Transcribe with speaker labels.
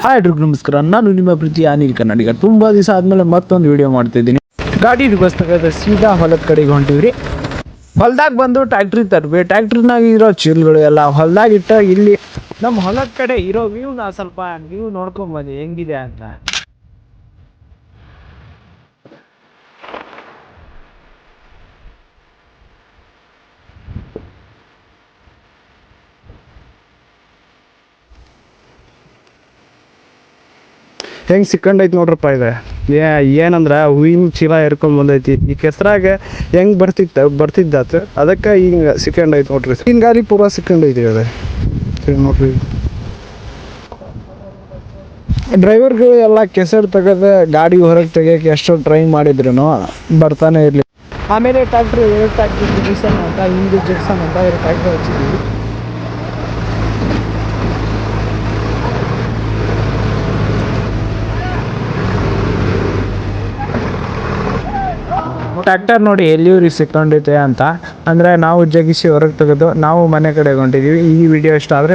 Speaker 1: Hi ಎಲ್ರಿಗೂ ನಮಸ್ಕಾರ. ನಾನು ನಿಮ್ಮ ಪ್ರೀತಿ ಅನಿಲ್ ಕನ್ನಡಿಗ. ತುಂಬ ದಿವಸ ಆದಮೇಲೆ ಮತ್ತೊಂದು ವಿಡಿಯೋ ಮಾಡ್ತಿದ್ದೀನಿ. ಗಾಡಿ ಬಸ್ತಾಗ ಸೀದಾ ಹೊಲದ ಕಡೆಗೆ ಹೊಂಟಿವ್ರಿ. ಹೊಲ್ದಾಗ ಬಂದು ಟ್ಯಾಕ್ಟ್ರಿ ತರ್ಬಿ. ಟ್ಯಾಕ್ಟ್ರಿನಾಗ ಇರೋ ಚೀಲ್ಗಳು ಎಲ್ಲ ಹೊಲ್ದಾಗ ಇಟ್ಟ ಇಲ್ಲಿ ನಮ್ಮ ಹೊಲದ ಕಡೆ ಇರೋ ವ್ಯೂನ ಸ್ವಲ್ಪ ವ್ಯೂ ನೋಡ್ಕೊಂಬಂದು ಹೆಂಗಿದೆ ಅಂತ. ಹೆಂಗೆ ಸಿಕ್ಕಂಡೈತಿ ನೋಡ್ರಪ್ಪ ಇದೆ. ಏನಂದ್ರೆ ಹೂವಿನ ಚೀಲ ಎರ್ಕೊಂಡ್ ಬಂದೈತಿ. ಈ ಕೆಸರಾಗ ಹೆಂಗೆ ಬರ್ತಿದ್ದಾತು ಅದಕ್ಕೆ ಹಿಂಗೆ ಸಿಕ್ಕಂಡೈತಿ ನೋಡ್ರಿ. ಹಿಂಗೆ ಗಾಡಿ ಪೂರಾ ಸಿಕ್ಕಂಡೈತಿ ಅದ ನೋಡ್ರಿ. ಡ್ರೈವರ್ಗಳು ಎಲ್ಲ ಕೆಸರು ತೆಗೆದು ಗಾಡಿ ಹೊರಗೆ ತೆಗಿಯೋಕೆ ಎಷ್ಟೋ ಟ್ರೈ ಮಾಡಿದ್ರು ಬರ್ತಾನೆ ಇರಲಿ. ಆಮೇಲೆ ಟ್ಯಾಕ್ಟ್ರಿ ಜಿಗ್ಸನ್ ಅಂತ ಹಿಂದೆ ಜಿಗ್ಸನ್ ಅಂತ ಟ್ಯಾಕ್ಟ್ರಿ ಹಚ್ಚಿದ್ವಿ. ಟ್ರ್ಯಾಕ್ಟರ್ ನೋಡಿ ಎಲ್ಲಿಯೂರಿಗೆ ಸಿಕ್ಕೊಂಡೈತೆ ಅಂತ ಅಂದರೆ ನಾವು ಜಗಿಸಿ ಹೊರಗೆ ತೆಗೆದು ನಾವು ಮನೆ ಕಡೆ ಹೊಂಟಿದ್ದೀವಿ. ಈ ವಿಡಿಯೋ ಇಷ್ಟ ಆದರೆ